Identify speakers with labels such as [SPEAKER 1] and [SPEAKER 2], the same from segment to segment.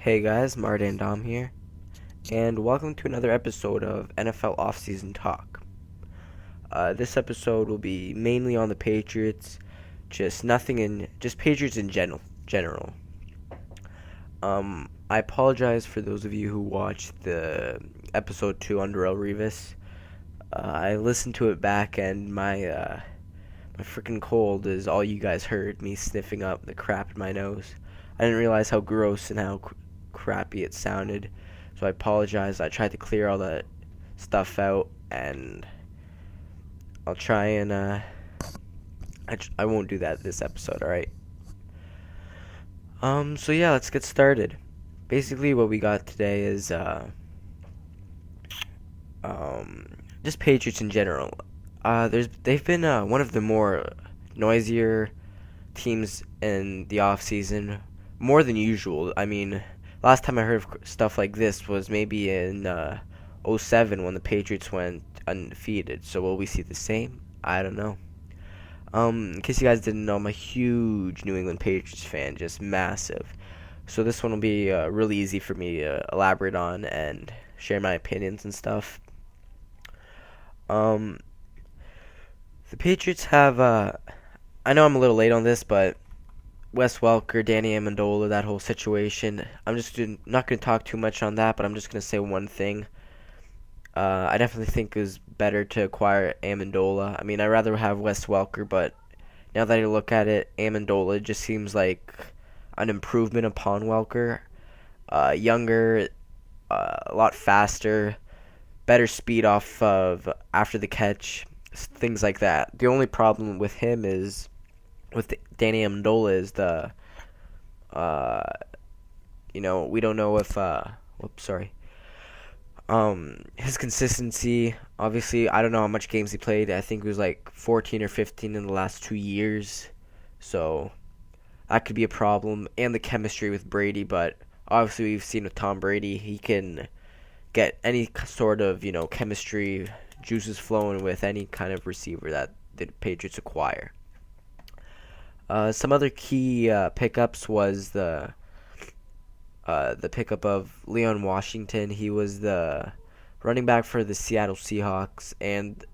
[SPEAKER 1] Hey guys, mardandom here, and welcome to another episode of NFL Offseason Talk. This episode will be mainly on the Patriots, just Patriots in general. I apologize for those of you who watched the episode 2 on Darrell Revis. I listened to it back, and my freaking cold is all you guys heard, me sniffing up the crap in my nose. I didn't realize how gross and how crappy it sounded, so I apologize. I tried to clear all that stuff out, and I'll try and I won't do that this episode. All right. So yeah, let's get started. Basically, what we got today is just Patriots in general. They've been one of the more noisier teams in the off season, more than usual. I mean, last time I heard of stuff like this was maybe in '07 when the Patriots went undefeated. So will we see the same? I don't know. In case you guys didn't know, I'm a huge New England Patriots fan, just massive. So this one will be really easy for me to elaborate on and share my opinions and stuff. Um, the Patriots have, I know I'm a little late on this, but Wes Welker, Danny Amendola, that whole situation. I'm just not going to talk too much on that, but I'm just going to say one thing. I definitely think it was better to acquire Amendola. I mean, I'd rather have Wes Welker, but now that I look at it, Amendola just seems like an improvement upon Welker. Younger, a lot faster, better speed off of after the catch, things like that. The only problem with him is with Danny Amendola is we don't know if his consistency. Obviously, I don't know how much games he played. I think it was like 14 or 15 in the last 2 years, so that could be a problem. And the chemistry with Brady, but obviously we've seen with Tom Brady, he can get any sort of chemistry juices flowing with any kind of receiver that the Patriots acquire. Some other key pickups was the pickup of Leon Washington. He was the running back for the Seattle Seahawks and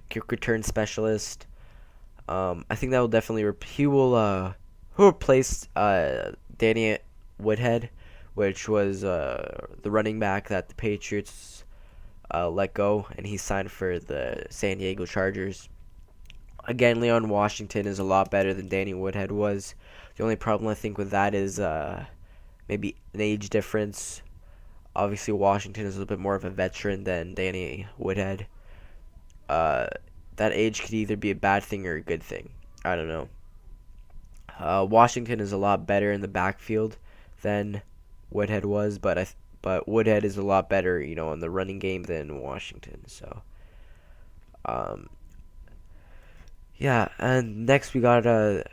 [SPEAKER 1] kick return specialist. I think that will definitely he'll replace Danny Woodhead, which was the running back that the Patriots let go, and he signed for the San Diego Chargers. Again, Leon Washington is a lot better than Danny Woodhead was. The only problem I think with that is maybe an age difference. Obviously, Washington is a little bit more of a veteran than Danny Woodhead. That age could either be a bad thing or a good thing. I don't know. Washington is a lot better in the backfield than Woodhead was, but Woodhead is a lot better, in the running game than Washington. So, yeah. And next we got the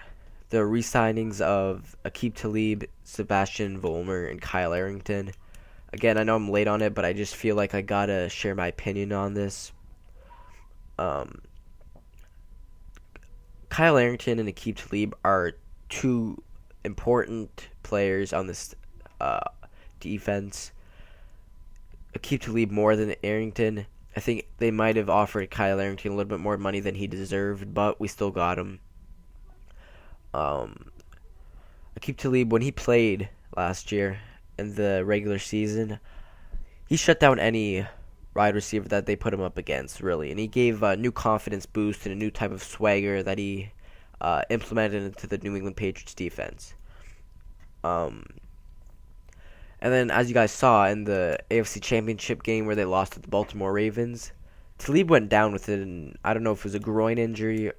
[SPEAKER 1] re-signings of Aqib Talib, Sebastian Vollmer, and Kyle Arrington. Again, I know I'm late on it, but I just feel like I gotta share my opinion on this. Kyle Arrington and Aqib Talib are two important players on this defense. Aqib Talib more than Arrington. I think they might have offered Kyle Arrington a little bit more money than he deserved, but we still got him. Aqib Talib, when he played last year in the regular season, he shut down any wide receiver that they put him up against, really. And he gave a new confidence boost and a new type of swagger that he implemented into the New England Patriots defense. And then, as you guys saw in the AFC Championship game where they lost to the Baltimore Ravens, Talib went down with it, I don't know if it was a groin injury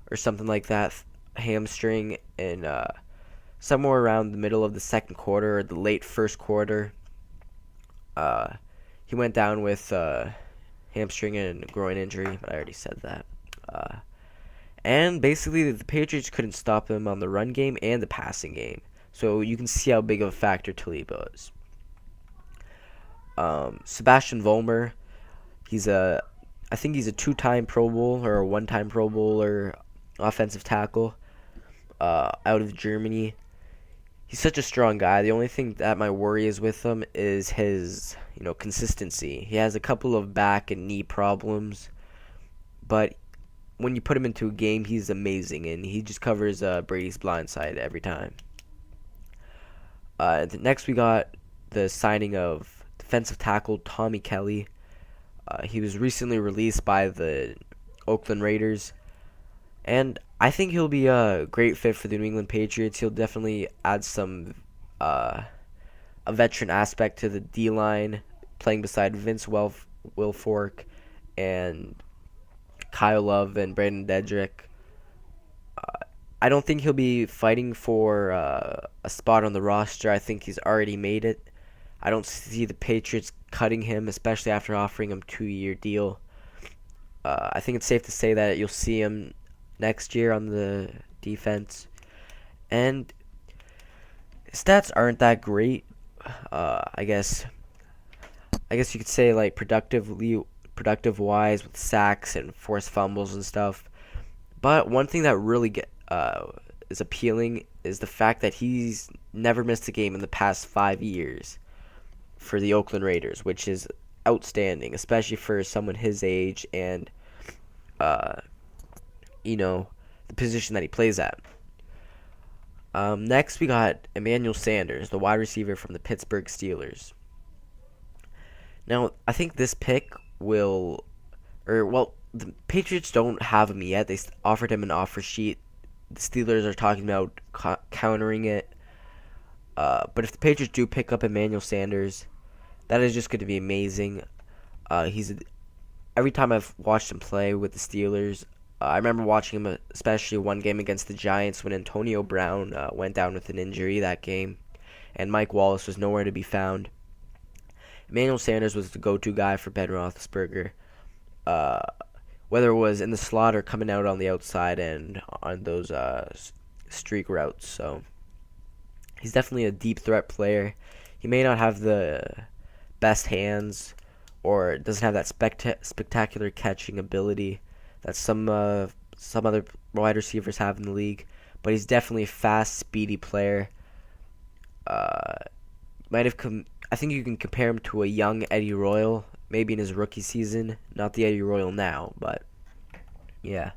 [SPEAKER 1] or something like that, hamstring, and somewhere around the middle of the second quarter or the late first quarter, he went down with hamstring and groin injury, but I already said that. And basically, the Patriots couldn't stop him on the run game and the passing game. So you can see how big of a factor Talib was. Sebastian Vollmer, I think he's a 2-time Pro Bowl or a 1-time Pro Bowler offensive tackle out of Germany. he's such a strong guy. The only thing that my worry is with him is his, consistency. He has a couple of back and knee problems, but when you put him into a game, he's amazing, and he just covers Brady's blind side every time. Next, we got the signing of defensive tackle Tommy Kelly. He was recently released by the Oakland Raiders, and I think he'll be a great fit for the New England Patriots. He'll definitely add a veteran aspect to the D-line, playing beside Vince Wilfork and Kyle Love and Brandon Dedrick. I don't think he'll be fighting for a spot on the roster. I think he's already made it. I don't see the Patriots cutting him, especially after offering him a 2-year deal. I think it's safe to say that you'll see him next year on the defense. And his stats aren't that great. I guess you could say like productive wise with sacks and forced fumbles and stuff. But one thing that really is appealing is the fact that he's never missed a game in the past 5 years for the Oakland Raiders, which is outstanding, especially for someone his age and the position that he plays at. Next, we got Emmanuel Sanders, the wide receiver from the Pittsburgh Steelers. Now, I think this pick the Patriots don't have him yet. They offered him an offer sheet. The Steelers are talking about countering it. But if the Patriots do pick up Emmanuel Sanders, that is just going to be amazing. Every time I've watched him play with the Steelers, I remember watching him, especially one game against the Giants when Antonio Brown went down with an injury that game, and Mike Wallace was nowhere to be found. Emmanuel Sanders was the go-to guy for Ben Roethlisberger, whether it was in the slot or coming out on the outside and on those streak routes. So he's definitely a deep threat player. He may not have the best hands or doesn't have that spectacular catching ability that some other wide receivers have in the league, but he's definitely a fast, speedy player. I think you can compare him to a young Eddie Royal, maybe in his rookie season. Not the Eddie Royal now, but yeah.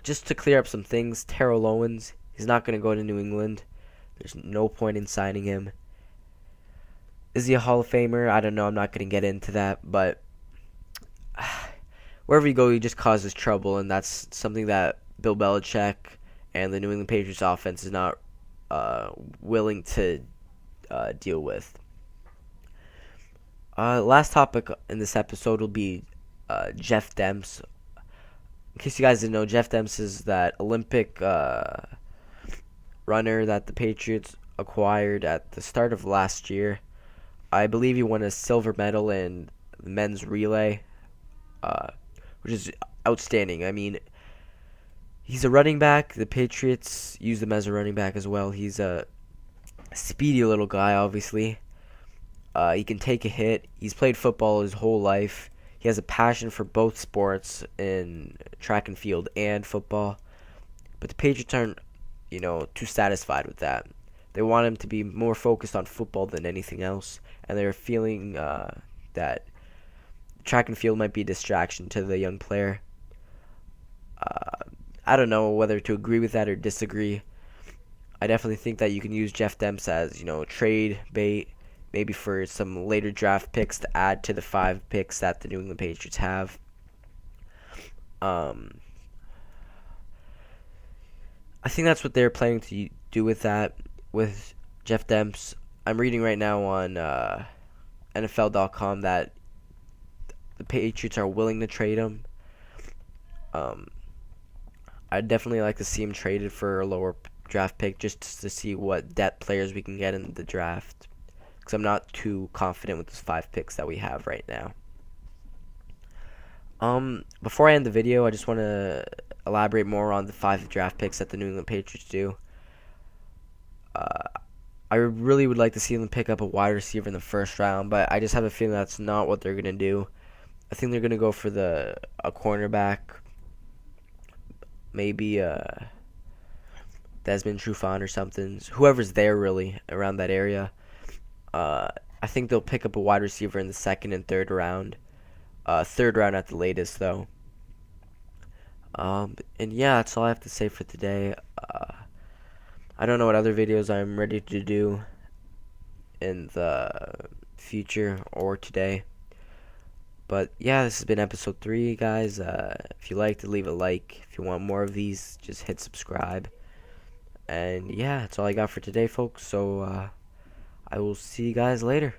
[SPEAKER 1] Just to clear up some things, Terrell Owens, he's not going to go to New England. There's no point in signing him. Is he a Hall of Famer? I don't know. I'm not going to get into that, but wherever you go, he just causes trouble, and that's something that Bill Belichick and the New England Patriots offense is not willing to deal with. Last topic in this episode will be Jeff Demps. In case you guys didn't know, Jeff Demps is that Olympic runner that the Patriots acquired at the start of last year. I believe he won a silver medal in the men's relay, which is outstanding. I mean, he's a running back. The Patriots use him as a running back as well. He's a speedy little guy, obviously. He can take a hit. He's played football his whole life. He has a passion for both sports in track and field and football. But the Patriots aren't, too satisfied with that. They want him to be more focused on football than anything else. And they're feeling that track and field might be a distraction to the young player. I don't know whether to agree with that or disagree. I definitely think that you can use Jeff Demps as, trade bait, maybe for some later draft picks to add to the 5 picks that the New England Patriots have. I think that's what they're planning to do with that, with Jeff Demps. I'm reading right now on NFL.com that the Patriots are willing to trade him. I'd definitely like to see him traded for a lower draft pick just to see what depth players we can get in the draft, because I'm not too confident with those 5 picks that we have right now. Before I end the video, I just want to elaborate more on the 5 draft picks that the New England Patriots do. I really would like to see them pick up a wide receiver in the first round, but I just have a feeling that's not what they're going to do. I think they're going to go for a cornerback, maybe Desmond Trufant or something. Whoever's there really around that area. I think they'll pick up a wide receiver in the second and third round. Third round at the latest, though. And yeah, that's all I have to say for today. I don't know what other videos I'm ready to do in the future or today. But yeah, this has been episode 3, guys. If you liked it, leave a like. If you want more of these, just hit subscribe. And yeah, that's all I got for today, folks. So I will see you guys later.